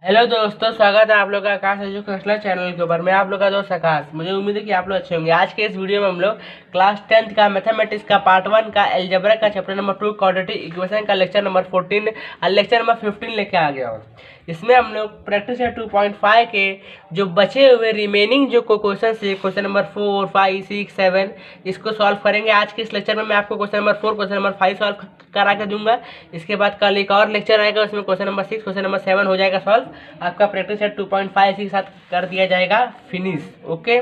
Hello दोस्तों, स्वागत है आप लोग का आकाश एजुकेशनल चैनल के ऊपर। मैं आप लोग का दोस्त आकाश। मुझे उम्मीद है कि आप लोग अच्छे होंगे। आज के इस वीडियो में हम लोग क्लास 10th का मैथमेटिक्स का पार्ट 1 का एलजेब्रा का चैप्टर नंबर 2 क्वाड्रेटिक इक्वेशन का लेक्चर नंबर 14 और लेक्चर नंबर 15 लेके आ गया हूँ। इसमें हम लोग प्रैक्टिस है 2.5 के जो बचे हुए रिमेनिंग जो क्वेश्चन है, क्वेश्चन नंबर 4, 5, 6, 7 इसको सॉल्व करेंगे। आज के इस लेक्चर में मैं आपको question number 4, question number 5 solve करा के दूंगा। इसके बाद कल एक और लेक्चर आएगा, उसमें क्वेश्चन नंबर 6, क्वेश्चन नंबर 7 हो जाएगा सॉल्व। आपका प्रैक्टिस सेट 2.5 के साथ कर दिया जाएगा फिनिश। ओके,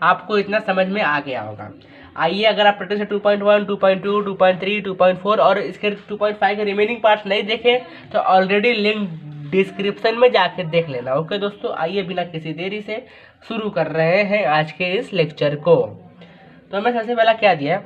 आपको इतना समझ में आ गया होगा। आइए, अगर आप प्रैक्टिस सेट 2.1, 2.2, 2.3, 2.4 और इसके 2.5 के रिमेनिंग पार्ट्स नहीं देखे तो ऑलरेडी लिंक डिस्क्रिप्शन में जाके देख लेना। ओके दोस्तों, आइए बिना किसी देरी से शुरू कर रहे हैं आज के इस लेक्चर को। तो हमें सबसे पहला क्या दिया है,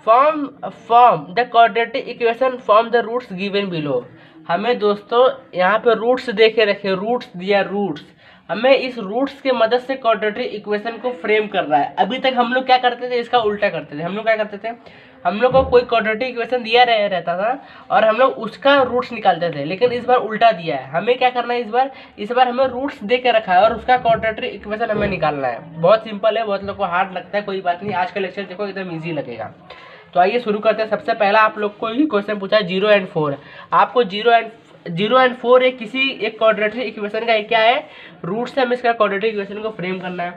form the quadratic equation form the roots given below. हमें दोस्तों यहाँ पे रूट्स देखे रखे, रूट्स दिया, रूट्स हमें इस रूट्स के मदद से क्वाड्रेटिक इक्वेशन को फ्रेम कर रहा है। अभी तक हम लोग क्या करते थे, इसका उल्टा करते थे। हम लोग क्या करते थे, हम लोग को कोई क्वाड्रेटिक इक्वेशन दिया रहता था और हम लोग उसका रूट्स निकालते थे। लेकिन इस बार उल्टा दिया है, हमें क्या करना है, इस बार हमें रूट्स दे के रखा है और उसका क्वाड्रेटिक इक्वेशन हमें निकालना है। बहुत सिंपल है, बहुत लोग को हार्ड लगता है, कोई बात नहीं। आज का लेक्चर देखो एकदम ईजी लगेगा। तो आइए शुरू करते हैं। सबसे पहला आप लोग को ही क्वेश्चन पूछा है 0 and 4। आपको 0 and 4 एक किसी एक क्वाड्रेटिक इक्वेशन का क्या है, रूट से हमें इसका क्वाड्रेटिक इक्वेशन को फ्रेम करना है।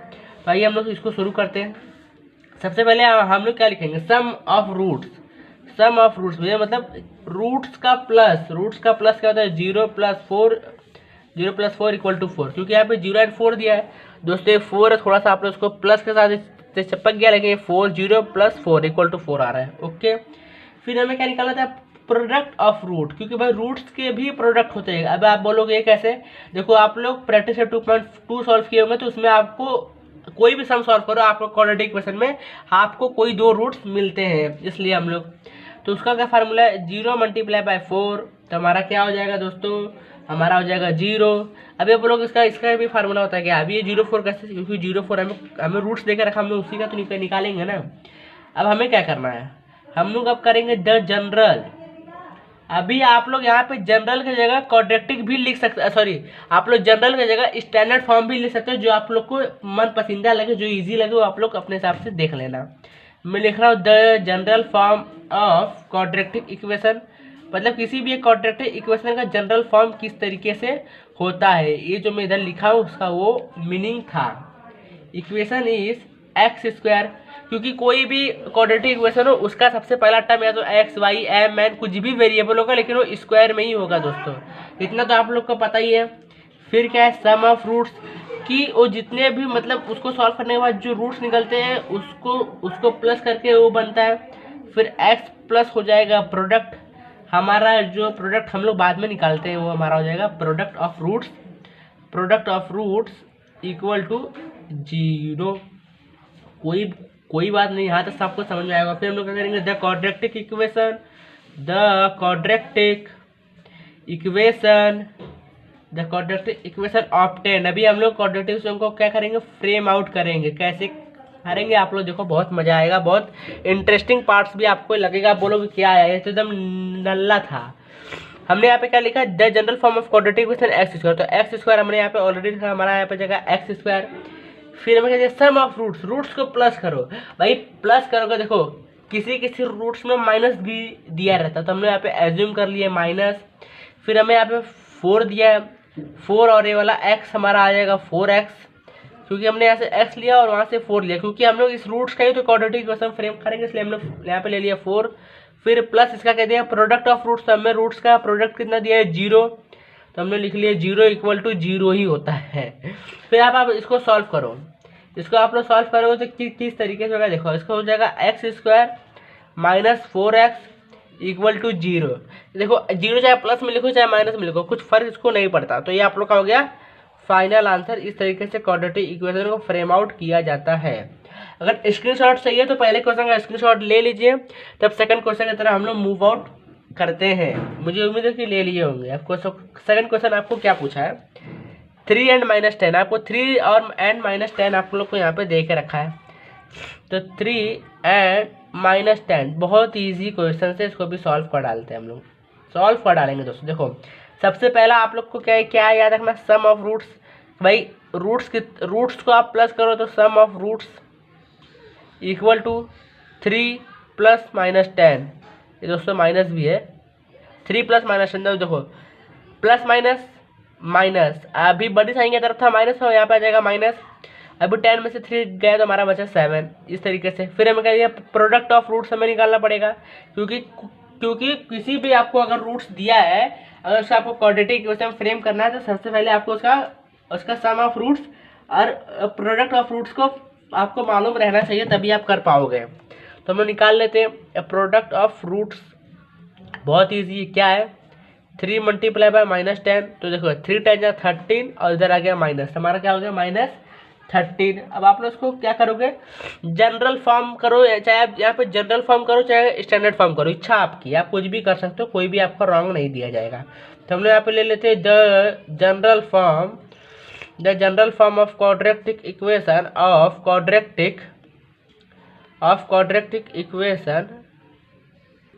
तो आइए हम लोग इसको शुरू करते हैं। सबसे पहले हम लोग क्या लिखेंगे, sum of roots. Sum of roots भैया मतलब रूट्स का प्लस क्या होता है, 0 + 4, 0 + 4 = 4। क्योंकि यहाँ पे 0 and 4 दिया है दोस्तों, ये 4 है, थोड़ा सा आप लोग उसको प्लस के साथ चिपक गया, लेकिन 4, 0 + 4 = 4 आ रहा है। ओके, फिर हमें क्या निकालना था, प्रोडक्ट ऑफ रूट। क्योंकि भाई रूट्स के भी प्रोडक्ट होते हैं। अब आप बोलोगे ये कैसे, देखो आप लोग प्रैक्टिस 2.2 सॉल्व किए होंगे तो उसमें आपको कोई भी सम सॉल्व करो, आपको क्वाड्रेटिक इक्वेशन में आपको कोई 2 रूट्स मिलते हैं। इसलिए हम लोग, तो उसका क्या फार्मूला है, 0 × 4। तो हमारा क्या हो जाएगा दोस्तों, हमारा हो जाएगा 0। अभी आप लोग इसका भी फार्मूला होता है क्या, अभी ये 0, 4 कैसे, क्योंकि 0, 4 हमें रूट्स देकर रखा, हम लोग उसी का तो निकालेंगे ना। अब हमें क्या करना है, हम लोग अब करेंगे द जनरल। अभी आप लोग यहाँ पे जनरल की जगह क्वाड्रेटिक भी लिख सकते हैं, सॉरी, आप लोग जनरल की जगह स्टैंडर्ड फॉर्म भी लिख सकते हो, जो आप लोग को मन पसंदीदा लगे, जो इजी लगे वो आप लोग अपने हिसाब से देख लेना। मैं लिख रहा हूँ the general form of quadratic equation, मतलब किसी भी एक क्वाड्रेटिक इक्वेशन का जनरल फॉर्म किस तरीके से होता है। ये जो मैं इधर लिखा हूँ उसका वो मीनिंग था। इक्वेशन इज x², क्योंकि कोई भी क्वाड्रेटिक इक्वेशन हो उसका सबसे पहला टर्म या तो x, y, m, n कुछ भी वेरिएबल होगा, लेकिन वो स्क्वायर में ही होगा दोस्तों। इतना तो आप लोग को पता ही है। फिर क्या है, सम ऑफ रूट्स, कि वो जितने भी मतलब उसको सॉल्व करने के बाद जो रूट्स निकलते हैं उसको प्लस करके वो बनता है। फिर x प्लस हो जाएगा प्रोडक्ट, हमारा जो प्रोडक्ट हम लोग बाद में निकालते हैं वो हमारा हो जाएगा product of roots. Product of roots = 0। कोई बात नहीं, यहाँ तक सबको समझ में आएगा। फिर हम लोग क्या करेंगे, द क्वाड्रेटिक इक्वेशन, ऑब्टेन। अभी हम लोग क्वाड्रेटिक इक्वेशन को क्या करेंगे, फ्रेम आउट करेंगे। कैसे करेंगे आप लोग देखो, बहुत मजा आएगा, बहुत इंटरेस्टिंग पार्ट्स भी आपको लगेगा। बोलोगे क्या आया, ये तो एकदम नल्ला था। हमने यहाँ पे क्या लिखा, the general form of quadratic equation x²। तो x² हमने यहाँ पे ऑलरेडी लिखा, हमारा यहाँ पे जगह x²। फिर हमें क्या, सम ऑफ रूट्स को प्लस करो। भाई प्लस करोगे, देखो किसी रूट्स में माइनस भी दिया रहता, तो हमने यहाँ पे एज्यूम कर लिया माइनस। फिर हमें यहाँ पे 4 दिया है, 4 और ये वाला x हमारा आ जाएगा 4x, क्योंकि हमने यहाँ से x लिया और वहाँ से 4 लिया, क्योंकि हम लोग इस रूट्स का ही तो क्वाड्रेटिक इक्वेशन फ्रेम करेंगे, इसलिए हम लोग यहाँ पे ले लिया 4। फिर प्लस इसका कह दिया प्रोडक्ट ऑफ रूट्स, तो हमें रूट्स का प्रोडक्ट कितना दिया है, 0, तो हमने लिख लिया 0 = 0 ही होता है। फिर आप इसको सॉल्व करो, इसको आप लोग सॉल्व करोगे तो किस तरीके से होगा, देखो इसको हो जाएगा x² - 4x = 0। देखो 0 चाहे प्लस में लिखो चाहे माइनस में लिखो, कुछ फर्क इसको नहीं पड़ता। तो ये आप लोग का हो गया फाइनल आंसर। इस तरीके से क्वाड्रेटिक इक्वेशन को फ्रेम आउट किया जाता है। अगर स्क्रीनशॉट चाहिए तो पहले क्वेश्चन का स्क्रीनशॉट ले लीजिए, तब सेकंड क्वेश्चन की तरह हम लोग मूव आउट करते हैं। मुझे उम्मीद है कि ले लिए होंगे। आपको सेकंड क्वेश्चन आपको क्या पूछा है, 3 and -10। आपको 3 और and -10 आप लोग को यहाँ पे दे के रखा है। तो 3 and -10 बहुत ईजी क्वेश्चन से, इसको भी सॉल्व कर डालते हैं हम लोग। सॉल्व कर डालेंगे दोस्तों। देखो सबसे पहला आप लोग को क्या है याद रखना, सम ऑफ रूट्स। भाई रूट्स को आप प्लस करो तो sum of roots equal to 3 plus minus 10। ये दोस्तों माइनस भी है, 3 प्लस माइनस 10। देखो प्लस माइनस माइनस, अभी बड़ी साइन की तरफ था माइनस, हो यहाँ पे आ जाएगा माइनस। अभी 10 में से 3 गया तो हमारा बचा 7। इस तरीके से फिर हमें कह प्रोडक्ट ऑफ रूट्स हमें निकालना पड़ेगा, क्योंकि किसी भी आपको अगर रूट्स दिया है, अगर उसका आपको क्वाड्रेटिक इक्वेशन फ्रेम करना है तो सबसे पहले आपको उसका सम ऑफ रूट्स और प्रोडक्ट ऑफ रूट्स को आपको मालूम रहना चाहिए, तभी आप कर पाओगे। तो हम लोग निकाल लेते हैं प्रोडक्ट ऑफ रूट्स। बहुत ईजी है, क्या है 3 मल्टीप्लाई बाय माइनस 10। तो देखो 3 10 या 13 और इधर आ गया माइनस, हमारा क्या हो गया -13। अब आप लोग इसको क्या करोगे, जनरल फॉर्म करो, चाहे आप यहाँ पे जनरल फॉर्म करो चाहे स्टैंडर्ड फॉर्म करो, इच्छा आपकी, आप कुछ भी कर सकते हो, कोई भी आपको रॉन्ग नहीं दिया जाएगा। तो हम लोग यहाँ पे ले लेते हैं the general form of quadratic equation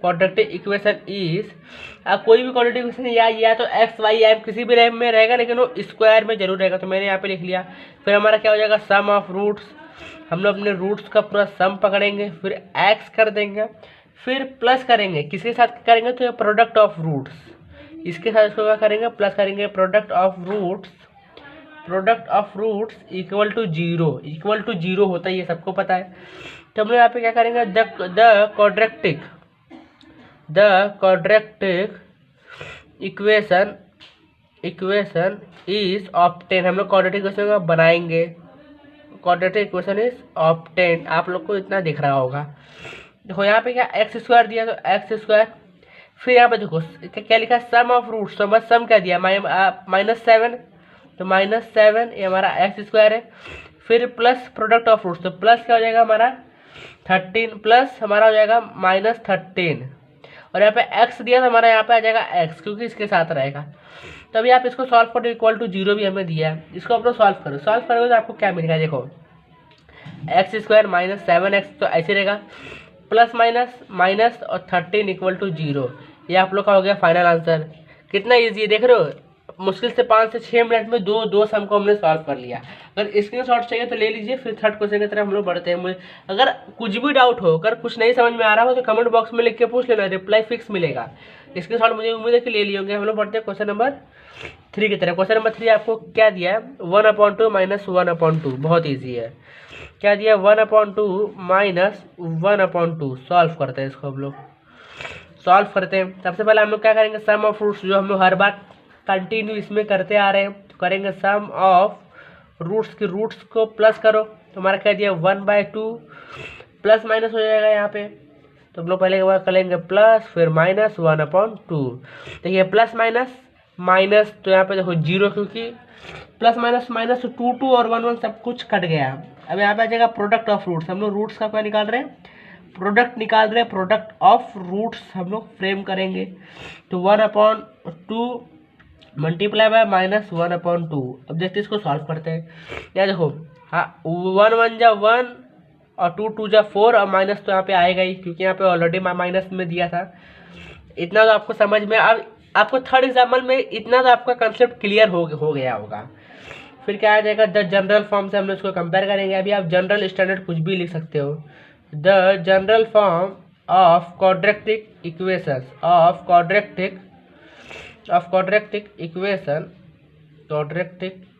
quadratic equation is, कोई भी क्वाड्रेटिक इक्वेशन या तो एक्स वाई एम किसी भी रैम में रहेगा, लेकिन वो स्क्वायर में जरूर रहेगा। तो मैंने यहाँ पे लिख लिया। फिर हमारा क्या हो जाएगा, सम ऑफ रूट्स। हम लोग अपने रूट्स का पूरा सम पकड़ेंगे, फिर एक्स कर देंगे, फिर प्लस करेंगे, किसके साथ करेंगे तो प्रोडक्ट ऑफ रूट्स, इसके साथ इसको क्या करेंगे, प्लस करेंगे। Product of roots equal to zero होता है, ये सबको पता है। तो हम लोग यहाँ पे क्या करेंगे, the quadratic equation is obtain. हम लोग क्वाड्रेटिक इक्वेशन बनाएंगे, क्वाड्रेटिक इक्वेशन इज ऑब्टेन। आप लोग को इतना दिख रहा होगा। देखो यहाँ पे क्या एक्स स्क्वायर दिया तो एक्स स्क्वायर, फिर यहाँ पे देखो क्या लिखा, सम ऑफ रूट्स। तो बस सम क्या दिया, -7, तो -7 ये हमारा एक्स स्क्वायर है। फिर प्लस प्रोडक्ट ऑफ रूट्स, तो प्लस क्या हो जाएगा हमारा 13 प्लस हमारा हो जाएगा -13, और यहाँ पे x दिया तो हमारा यहाँ पे आ जाएगा x, क्योंकि इसके साथ रहेगा। तो अभी आप इसको सॉल्व करो, इक्वल टू 0 भी हमें दिया है, इसको आप लोग सॉल्व करोगे तो आपको क्या मिलेगा, देखो एक्स स्क्वायर -7x, तो ऐसे रहेगा, प्लस माइनस और 13 इक्वल टू 0। ये आप लोग का हो गया फाइनल आंसर। कितना ईजी है, देख रहे हो, मुश्किल से 5 से 6 मिनट में दो सम को हमने सॉल्व कर लिया। अगर स्क्रीनशॉट चाहिए तो ले लीजिए। फिर थर्ड क्वेश्चन की तरफ हम लोग बढ़ते हैं। मुझे अगर कुछ भी डाउट हो, अगर कुछ नहीं समझ में आ रहा हो तो कमेंट बॉक्स में लिख के पूछ लेना, रिप्लाई फिक्स मिलेगा। स्क्रीनशॉट मुझे उम्मीद है कि ले लिए होंगे। हम लोग बढ़ते हैं क्वेश्चन नंबर 3 की तरफ। क्वेश्चन नंबर 3 आपको क्या दिया है, 1/2 - 1/2, बहुत ईजी है। क्या दिया, 1/2 - 1/2। सॉल्व करते हैं इसको, हम लोग सॉल्व करते हैं। सबसे पहले हम लोग क्या करेंगे, सम ऑफ रूट्स, जो हम लोग हर बार कंटिन्यू इसमें करते आ रहे हैं, तो करेंगे सम ऑफ रूट्स की रूट्स को प्लस करो। तो हमारा क्या दिया, 1/2 प्लस माइनस हो जाएगा यहाँ पे। तो हम लोग पहले करेंगे प्लस फिर माइनस 1/2। देखिए प्लस माइनस तो यहाँ पे देखो 0, क्योंकि प्लस माइनस तो 2 और 1 सब कुछ कट गया। अब यहाँ पे आ जाएगा प्रोडक्ट ऑफ रूट्स। हम लोग रूट्स का क्या निकाल रहे हैं, प्रोडक्ट ऑफ रूट्स हम लोग फ्रेम करेंगे। तो 1/2 मल्टीप्लाई बाय -1/2। अब देखते इसको सॉल्व करते हैं। यहाँ देखो, हाँ 1 1 जा 1 और 2 2 जा 4, और माइनस तो यहाँ पे आएगा ही, क्योंकि यहाँ पे ऑलरेडी माइनस में दिया था। इतना तो आपको समझ में, अब आपको थर्ड एग्जाम्पल में इतना तो आपका कंसेप्ट क्लियर हो गया होगा। फिर क्या आ जाएगा, द जनरल फॉर्म से हम लोग इसको कंपेयर करेंगे। अभी आप जनरल स्टैंडर्ड कुछ भी लिख सकते हो। The general form of quadratic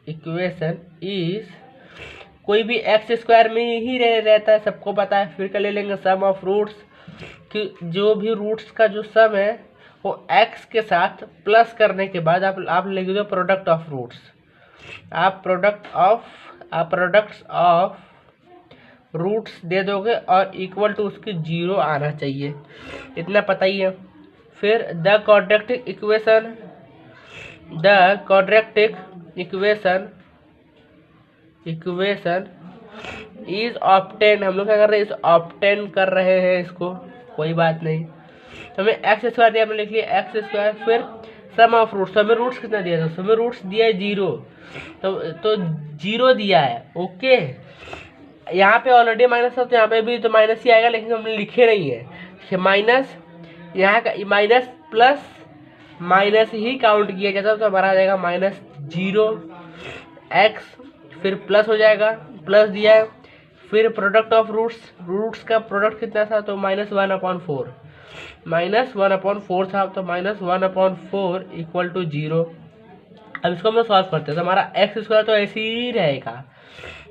equation is, कोई भी एक्स स्क्वायर में ही रहता है, सबको पता है। फिर क्या ले लेंगे, सम ऑफ रूट्स, कि जो भी रूट्स का जो सम है वो एक्स के साथ प्लस करने के बाद आप लिख दो प्रोडक्ट ऑफ रूट्स। आप प्रोडक्ट्स ऑफ रूट्स दे दोगे और इक्वल टू उसके 0 आना चाहिए, इतना पता ही है। फिर the quadratic equation is obtain. हम लोग क्या कर रहे हैं, इस ऑब्टेन कर रहे हैं इसको, कोई बात नहीं। तो हमें एक्स स्क्वायर दिया, हमने लिख लिया एक्स स्क्वायर। फिर सम ऑफ रूट्स, हमें रूट्स कितना दिया, तो हमें रूट्स दिया है 0, तो 0 दिया है। ओके, यहाँ पे ऑलरेडी माइनस था तो यहाँ पे भी तो माइनस ही आएगा, लेकिन हमने लिखे नहीं है माइनस। यहाँ का माइनस प्लस माइनस ही काउंट किया जाता तो हमारा आ जाएगा -0x, फिर प्लस हो जाएगा, प्लस दिया है, फिर प्रोडक्ट ऑफ रूट्स का प्रोडक्ट कितना था तो -1/4, -1/4 था तो -1/4 इक्वल टू 0। अब इसको हम लोग सॉल्व करते हैं तो हमारा x² तो ऐसे ही रहेगा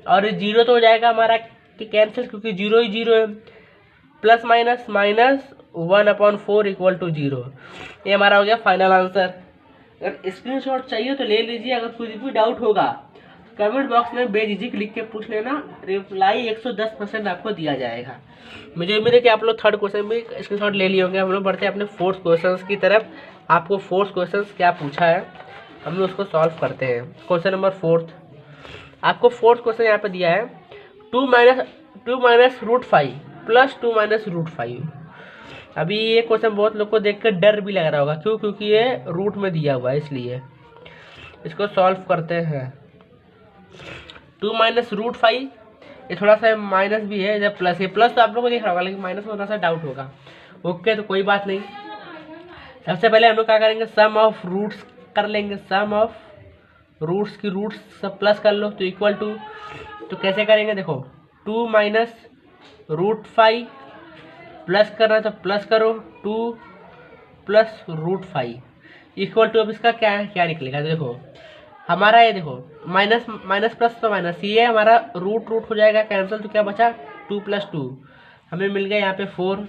और 0 तो हो जाएगा हमारा कैंसिल, क्योंकि 0 ही 0 है, प्लस माइनस -1/4 इक्वल टू 0। ये हमारा हो गया फाइनल आंसर। अगर स्क्रीनशॉट चाहिए तो ले लीजिए, अगर कुछ भी डाउट होगा कमेंट बॉक्स में बेझिझक लिख के पूछ लेना, रिप्लाई 110% आपको दिया जाएगा। मुझे उम्मीद है कि आप लोग थर्ड क्वेश्चन भी स्क्रीनशॉट ले लिए होंगे। हम लोग बढ़ते हैं अपने फोर्थ क्वेश्चन की तरफ। आपको फोर्थ क्वेश्चन क्या पूछा है हम लोग उसको सॉल्व करते हैं। क्वेश्चन नंबर फोर्थ, आपको फोर्थ क्वेश्चन यहाँ पे दिया है 2 माइनस √5 प्लस 2 माइनस √5। अभी ये क्वेश्चन बहुत लोग को देखकर डर भी लग रहा होगा, क्यों? क्योंकि ये रूट में दिया हुआ है, इसलिए इसको सॉल्व करते हैं। 2 माइनस √5, ये थोड़ा सा माइनस भी है, जब प्लस है, प्लस तो आप लोगों को दिख रहा होगा, लेकिन माइनस में थोड़ा सा डाउट होगा। ओके, तो कोई बात नहीं। सबसे पहले हम लोग क्या करेंगे, सम ऑफ रूट्स कर लेंगे। सम ऑफ रूट्स की रूट्स सब प्लस कर लो तो इक्वल टू, तो कैसे करेंगे देखो, 2 माइनस √5 प्लस करना है तो प्लस करो 2 प्लस √5 इक्वल टू, अब इसका क्या निकलेगा देखो, हमारा ये देखो माइनस माइनस प्लस तो माइनस, ये हमारा रूट हो जाएगा कैंसिल, तो क्या बचा 2 + 2, हमें मिल गया यहाँ पे 4।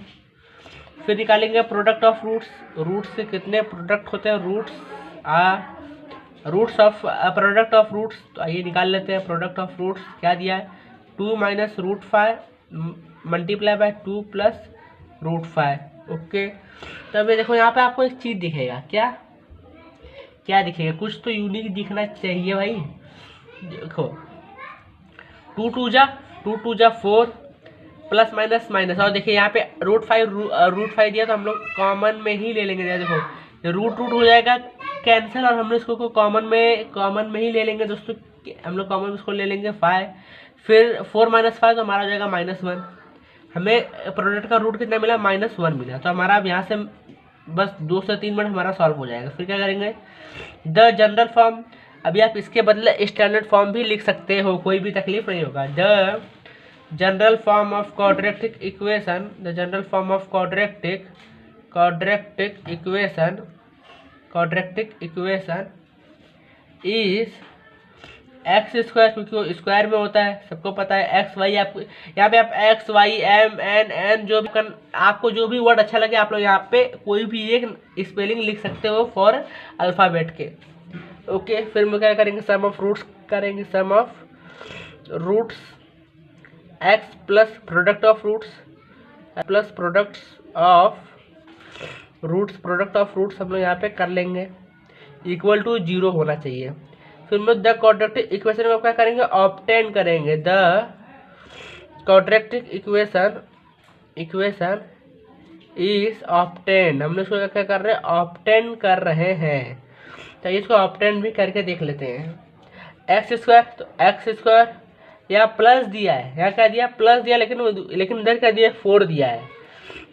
फिर निकालेंगे प्रोडक्ट ऑफ रूट्स से कितने प्रोडक्ट होते हैं, roots of product of roots, तो आइए निकाल लेते हैं। प्रोडक्ट ऑफ रूट्स क्या दिया है, 2 minus √5 multiply by 2 plus √5। Okay, तो अभी देखो यहाँ पे आपको एक चीज़ दिखेगा, क्या दिखेगा, कुछ तो यूनिक दिखना चाहिए भाई। देखो 2 2 जा 4 प्लस माइनस माइनस, और देखिए यहाँ पे √5 दिया तो हम लोग कॉमन में ही ले लेंगे। देखो रूट हो जाएगा कैंसिल, और हम लोग इसको कॉमन में ही ले लेंगे दोस्तों। हम लोग कॉमन में इसको ले लेंगे 5, फिर 4 - 5 तो हमारा हो जाएगा -1। हमें प्रोडक्ट का रूट कितना मिला, -1 मिला, तो हमारा अब यहाँ से बस 2 से 3 मिनट हमारा सॉल्व हो जाएगा। फिर क्या करेंगे, द जनरल फॉर्म, अभी आप इसके बदले स्टैंडर्ड फॉर्म भी लिख सकते हो, कोई भी तकलीफ नहीं होगा। The general form of quadratic equation, the general form of quadratic equation is x², क्योंकि वो स्क्वायर में होता है, सबको पता है। एक्स वाई, आपको यहाँ पे आप x y m n जो भी आपको जो भी वर्ड अच्छा लगे आप लोग यहाँ पे कोई भी एक स्पेलिंग लिख सकते हो फॉर अल्फ़ाबेट के। ओके, फिर हम क्या करेंगे, सम ऑफ रूट्स करेंगे। Sum of roots x plus product of roots plus product of roots हम लोग यहाँ पे कर लेंगे, इक्वल टू 0 होना चाहिए। फिर हम लोग द क्वाड्रेटिक इक्वेशन में क्या करेंगे, ऑब्टेन करेंगे। The quadratic equation is obtain, हम लोग इसको क्या कर रहे हैं, ऑब्टेन कर रहे हैं। तो इसको ऑब्टेन भी करके देख लेते हैं। x², तो x² यहाँ प्लस दिया है, यहाँ क्या दिया, प्लस दिया, लेकिन इधर क्या दिया, 4 दिया है।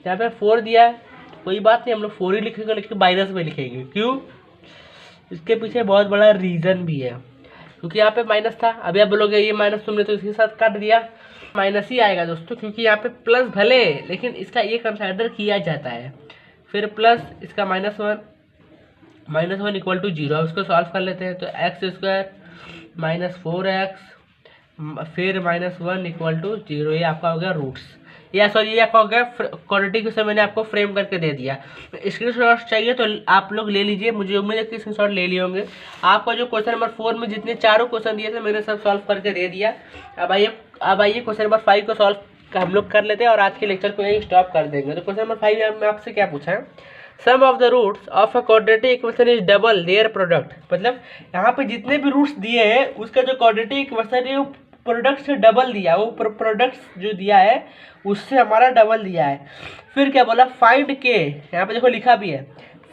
यहाँ पे 4 दिया है, कोई बात नहीं, हम लोग 4 ही लिखेंगे, लेकिन माइनस में लिखेंगे। क्यों, इसके पीछे बहुत बड़ा रीज़न भी है, क्योंकि यहाँ पे माइनस था। अभी आप बोलोगे ये माइनस तुमने तो इसके साथ काट दिया, माइनस ही आएगा दोस्तों, क्योंकि यहाँ पे प्लस भले, लेकिन इसका ये कंसिडर किया जाता है। फिर प्लस इसका -1 इक्वल टू 0, उसको सॉल्व कर लेते हैं। तो x² -4x फिर -1 इक्वल टू 0, ये आपका हो गया रूट्स, या सॉरी ये आपका हो गया क्वाड्रेटिक इक्वेशन, मैंने आपको फ्रेम करके दे दिया। स्क्रीनशॉट चाहिए तो आप लोग ले लीजिए, मुझे उम्मीद है कि स्क्रीनशॉट ले लिए होंगे। आपका जो क्वेश्चन नंबर 4 में जितने चारों क्वेश्चन दिए थे मैंने सब सॉल्व करके दे दिया। अब आइए क्वेश्चन नंबर 5 को सॉल्व हम लोग कर लेते हैं और आज के लेक्चर को यही स्टॉप कर देंगे। तो क्वेश्चन नंबर 5 में आपसे क्या पूछा है, sum of the roots of a quadratic equation is double their product, मतलब यहाँ पे जितने भी रूट्स दिए हैं उसका जो क्वाड्रेटिक इक्वेशन है वो प्रोडक्ट से डबल दिया, वो प्रोडक्ट जो दिया है उससे हमारा डबल दिया है। फिर क्या बोला, फाइंड के, यहाँ पे देखो लिखा भी है,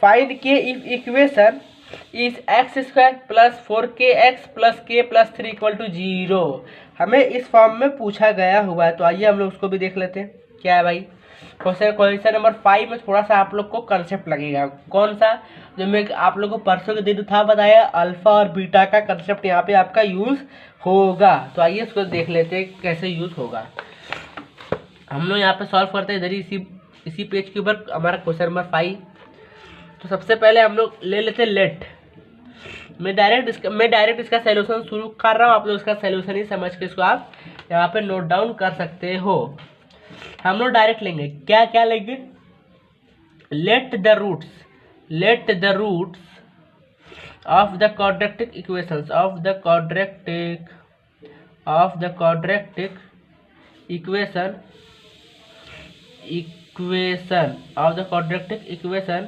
find k if equation is x² plus 4kx plus k plus 3 equal to 0। हमें इस फॉर्म में पूछा गया हुआ है, तो आइए हम लोग उसको भी देख लेते हैं। क्या है भाई, क्वेश्चन नंबर 5 में थोड़ा सा आप लोग को कंसेप्ट लगेगा। कौन सा? जो मैं आप लोग को परसों के दिन था बताया, अल्फा और बीटा का कंसेप्ट यहाँ पे आपका यूज होगा। तो आइए इसको देख लेते हैं कैसे यूज होगा। हम लोग यहाँ पे सॉल्व करते हैं इधर ही इसी पेज के ऊपर हमारा क्वेश्चन नंबर 5। तो सबसे पहले हम लोग ले लेते हैं लेट। मैं डायरेक्ट इसका सॉल्यूशन शुरू कर रहा हूँ, आप लोग इसका सॉल्यूशन ही समझ के इसको आप यहाँ पे नोट डाउन कर सकते हो। हम लोग डायरेक्ट लेंगे, क्या क्या लेंगे? Let the roots of the quadratic equations of the quadratic equation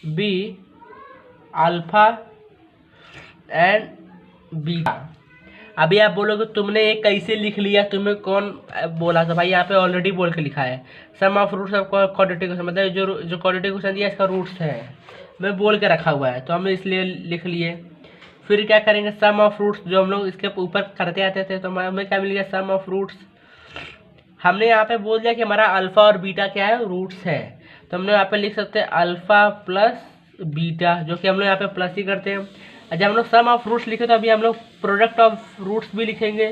be alpha and beta. अभी आप बोलोगे तुमने ये कैसे लिख लिया, तुम्हें कौन बोला था? भाई यहाँ पे ऑलरेडी बोल के लिखा है, sum of roots of quadratic equation, मतलब जो क्वाड्रेटिक इक्वेशन दिया इसका रूट्स है, मैं बोल के रखा हुआ है तो हमने इसलिए लिख लिए। फिर क्या करेंगे? सम ऑफ रूट्स, जो हम लोग इसके ऊपर करते आते थे तो हमें क्या मिल गया? सम ऑफ रूट्स। हमने यहाँ पे बोल दिया कि हमारा अल्फा और बीटा क्या है? रूट्स है। तो हम लोग यहाँ पे लिख सकते हैं अल्फा प्लस बीटा, जो कि हम लोग यहाँ पे प्लस ही करते हैं। जब हम लोग सम ऑफ रूट्स लिखे तो अभी हम लोग प्रोडक्ट ऑफ रूट्स भी लिखेंगे,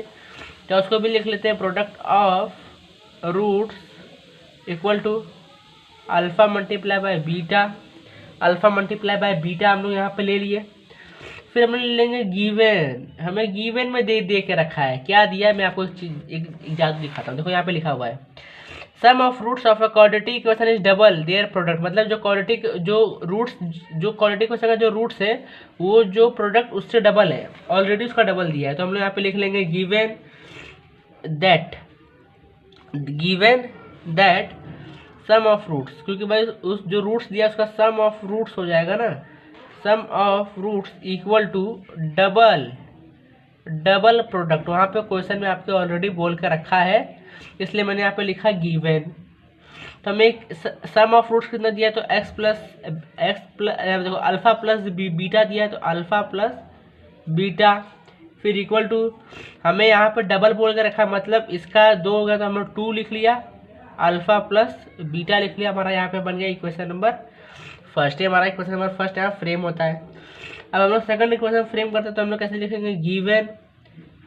तो उसको भी लिख लेते हैं। Product of roots equal to alpha multiply by beta. Alpha multiply by beta हम लोग यहाँ पे ले लिए। फिर हम लोग ले लेंगे गिवन। हमें गिवन में दे के रखा है, क्या दिया है मैं आपको एक जादू दिखाता हूँ। देखो यहाँ पे लिखा हुआ है sum of roots of a quadratic equation is double their product, मतलब जो क्वाड्रेटिक इक्वेशन का जो रूट्स है वो जो प्रोडक्ट उससे डबल है, ऑलरेडी उसका डबल दिया है। तो हम लोग यहाँ पे लिख लेंगे given that sum of roots, क्योंकि भाई उस जो रूट्स दिया उसका सम ऑफ रूट्स हो जाएगा ना, sum of roots equal to double product. वहाँ पे क्वेश्चन में आपके ऑलरेडी बोल के रखा है, इसलिए मैंने यहाँ पे लिखा गिवन। तो हमें सम ऑफ रूट्स कितना दिया? तो एक्स प्लस देखो अल्फा प्लस बीटा दिया है, तो अल्फा प्लस बीटा। फिर इक्वल टू हमें यहाँ पे डबल बोल के रखा, मतलब इसका 2 हो गया तो हम लोग 2 लिख लिया, अल्फा प्लस बीटा लिख लिया। हमारा यहाँ पे बन गया इक्वेशन नंबर फर्स्ट। हमारा इक्वेशन नंबर फर्स्ट यहाँ फ्रेम होता है। अब हम लोग सेकंड इक्वेशन फ्रेम करते हैं, तो हम लोग कैसे लिखेंगे? गिवन,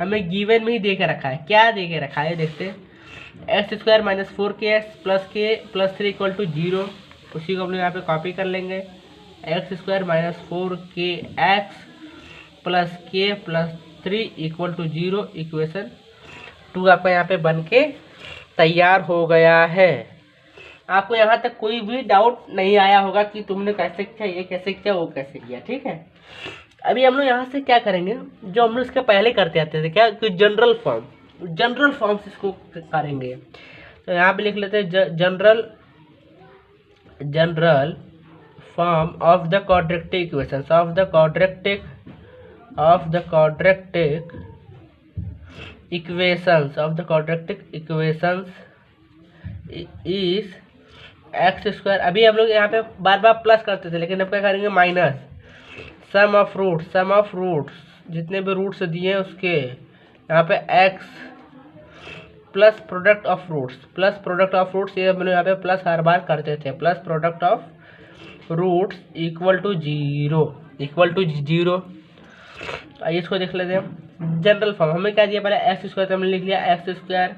हमें गिवन में ही दे के रखा है। क्या दे के रखा है देखते हैं। X square minus 4kx plus के प्लस 3 इक्वल टू 0। उसी को हम लोग यहाँ पे कॉपी कर लेंगे। X square minus 4kx plus के प्लस 3 इक्वल टू 0 इक्वेशन 2 आपका यहाँ पे बन के तैयार हो गया है। आपको यहाँ तक कोई भी डाउट नहीं आया होगा कि तुमने कैसे किया, ये कैसे किया, वो कैसे किया, ठीक है। अभी हम लोग यहाँ से क्या करेंगे, जो हम लोग इसके पहले करते आते थे, क्या कि जनरल फॉर्म से इसको करेंगे। तो यहाँ पे लिख लेते हैं general form of the quadratic equations of the quadratic equations is x square. अभी हम लोग यहाँ पे बार बार प्लस करते थे, लेकिन अब क्या करेंगे? माइनस सम ऑफ रूट्स जितने भी रूट्स दिए हैं उसके यहाँ पे x plus product of roots, ये हम लोग यहाँ पे प्लस हर बार करते थे। Plus product of roots equal to zero. आइए इसको देख लेते हैं। जनरल फॉर्म हमें क्या दिया? पहले एक्स स्क्वायर, तो हमने लिख लिया एक्स स्क्वायर,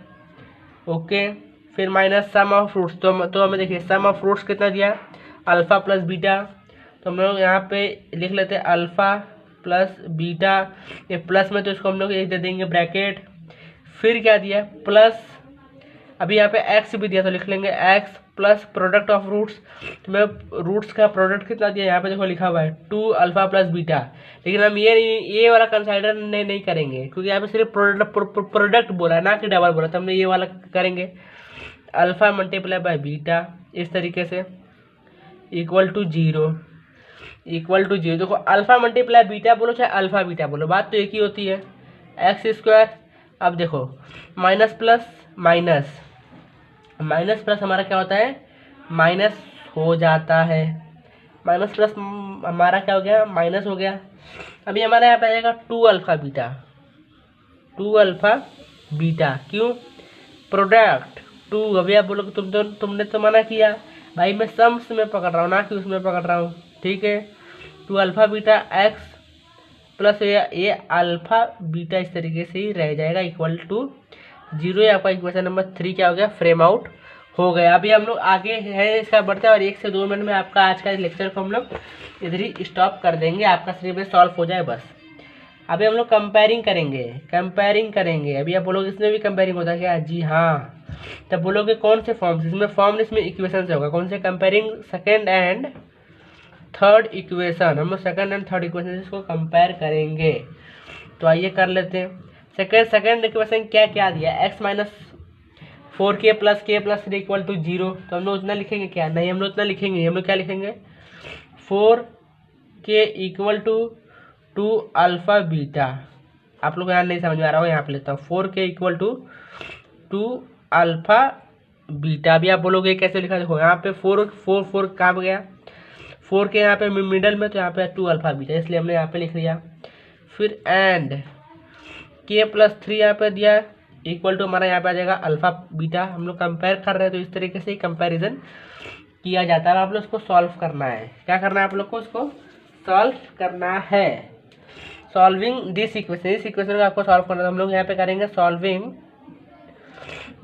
ओके। फिर माइनस सम ऑफ रूट्स, तो हमें देखिए सम ऑफ रूट्स कितना दिया? Alpha plus beta. तो हम लोग यहाँ पे लिख लेते हैं अल्फा प्लस बीटा, ये प्लस में तो इसको हम लोग एक दे देंगे ब्रैकेट। फिर क्या दिया? प्लस, अभी यहाँ पे एक्स भी दिया तो लिख लेंगे x plus product of roots. तो मैं रूट्स का प्रोडक्ट कितना दिया? यहाँ पे देखो लिखा हुआ है 2 अल्फा प्लस बीटा। लेकिन हम ये वाला कंसाइडर नहीं करेंगे, क्योंकि यहाँ पे सिर्फ प्रोडक्ट बोला ना कि डबल बोला, तो हमने ये वाला करेंगे अल्फा मल्टीप्लाई बाय बीटा, इस तरीके से इक्वल टू जीरो। देखो अल्फा मल्टीप्लाई बीटा बोलो चाहे अल्फा बीटा बोलो, बात तो एक ही होती है। एक्स स्क्वायर, अब देखो माइनस प्लस हमारा क्या होता है? माइनस हो जाता है। माइनस प्लस हमारा क्या हो गया? माइनस हो गया। अभी हमारा यहाँ पे आएगा 2 अल्फा बीटा। क्यों? प्रोडक्ट 2। अभी आप बोलोगे तुमने तो मना किया भाई, मैं सम्स में पकड़ रहा हूँ ना कि उसमें पकड़ रहा हूँ, ठीक है। 2 अल्फा बीटा एक्स प्लस ये अल्फा बीटा इस तरीके से ही रह जाएगा इक्वल टू 0। ये आपका इक्वेशन नंबर 3 क्या हो गया, फ्रेम आउट हो गया। अभी हम लोग आगे है इसका बढ़ते हैं और 1 से 2 मिनट में आपका आज का लेक्चर को हम लोग इधर ही स्टॉप कर देंगे, आपका सिलेबस सॉल्व हो जाए बस। अभी हम लोग कंपेयरिंग करेंगे। अभी आप बोलोगे इसमें भी कंपेयरिंग होता है क्या, जी हाँ। तब बोलोगे कौन से फॉर्म, इसमें इक्वेशन से होगा, कौन से, comparing second and third equation. हम लोग सेकेंड एंड थर्ड इक्वेशन इसको कंपेयर करेंगे। तो आइए कर लेते हैं। सेकेंड इक्वेशन क्या क्या दिया, x minus 4k plus k plus 3 equal to 0। तो हम लोग उतना लिखेंगे क्या, नहीं हम लोग उतना लिखेंगे, हम लोग क्या लिखेंगे, 4k equal to 2 alpha beta. आप लोग यहाँ नहीं समझ में आ रहा हो, यहाँ पे लेता हूँ 4k equal to 2 alpha beta. अभी आप बोलोगे कैसे लिखा, देखो यहाँ पे 4 कहाँ गया, 4k यहाँ पे मिडल में, तो यहाँ पे 2 अल्फा बीटा, इसलिए हमने यहाँ पे लिख लिया। फिर एंड k प्लस 3 यहाँ पे दिया इक्वल टू हमारा यहाँ पे आ जाएगा अल्फा बीटा। हम लोग कंपेयर कर रहे हैं तो इस तरीके से ही कंपैरिजन किया जाता है। आप लोग उसको सॉल्व करना है, क्या करना है आप लोग को, उसको सॉल्व करना है। सॉल्विंग दिस इक्वेशन, इस इक्वेशन को आपको सॉल्व करना है। हम लोग यहाँ पे करेंगे सॉल्विंग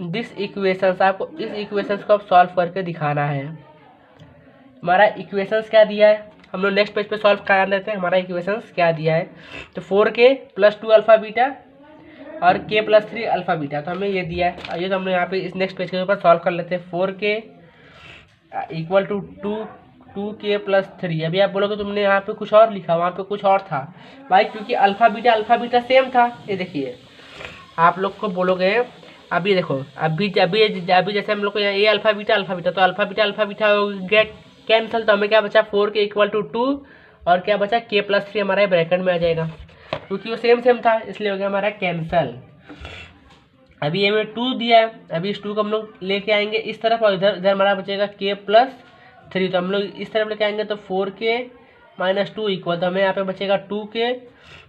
दिस इक्वेशन। आपको इस इक्वेशन को आप सॉल्व करके दिखाना है। हमारा इक्वेशंस क्या दिया है, हम लोग नेक्स्ट पेज पे सॉल्व कर लेते हैं। हमारा इक्वेशंस क्या दिया है, तो 4k प्लस 2 अल्फा बीटा और k प्लस 3 अल्फा बीटा, तो हमें ये दिया है। आइए तो हम लोग यहाँ पे इस नेक्स्ट पेज के ऊपर सॉल्व कर लेते हैं। 4k equal to 2k plus 3। अभी आप बोलोगे तुमने यहाँ पे कुछ और लिखा, वहाँ पे कुछ और था भाई, क्योंकि अल्फा बीटा सेम था। ये देखिए आप लोग को बोलोगे, अभी देखो अभी जैसे हम लोग को यहाँ ये अल्फा बीटा, तो अल्फा बीटा गेट कैंसिल, तो हमें क्या बचा, 4k इक्वल टू 2 और क्या बचा, k प्लस 3 हमारे ब्रैकेट में आ जाएगा, क्योंकि वो सेम था, इसलिए हो गया हमारा कैंसल। अभी ये में 2 दिया है, अभी इस 2 को हम लोग लेके आएंगे इस तरफ और इधर हमारा बचेगा k प्लस 3, तो हम लोग इस तरफ लेके आएंगे तो 4k माइनस 2 इक्वल, तो हमें यहाँ पे बचेगा 2k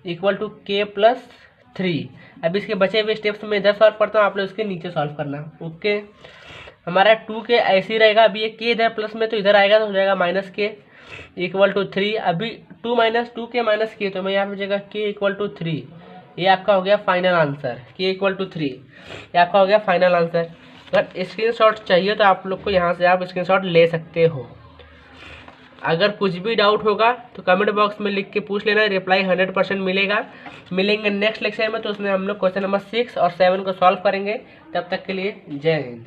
equal to k plus 3। अब इसके बचे हुए स्टेप्स में इधर सॉल्व करता हूँ, आप लोग इसके नीचे सॉल्व करना, ओके। हमारा 2k ऐसे ही रहेगा, अभी ये k इधर प्लस में तो इधर आएगा तो हो जाएगा माइनस k इक्वल टू 3। अभी 2 माइनस 2k माइनस k, तो मैं यहाँ पे बचेगा k इक्वल टू 3। ये आपका हो गया final answer, k equal to 3, ये आपका हो गया फाइनल आंसर। अगर स्क्रीनशॉट चाहिए तो आप लोग को यहाँ से आप स्क्रीनशॉट ले सकते हो। अगर कुछ भी डाउट होगा तो कमेंट बॉक्स में लिख के पूछ लेना, रिप्लाई 100% मिलेगा। मिलेंगे नेक्स्ट लेक्चर में, तो उसमें हम लोग क्वेश्चन नंबर 6 और 7 को सॉल्व करेंगे। तब तक के लिए जय हिंद।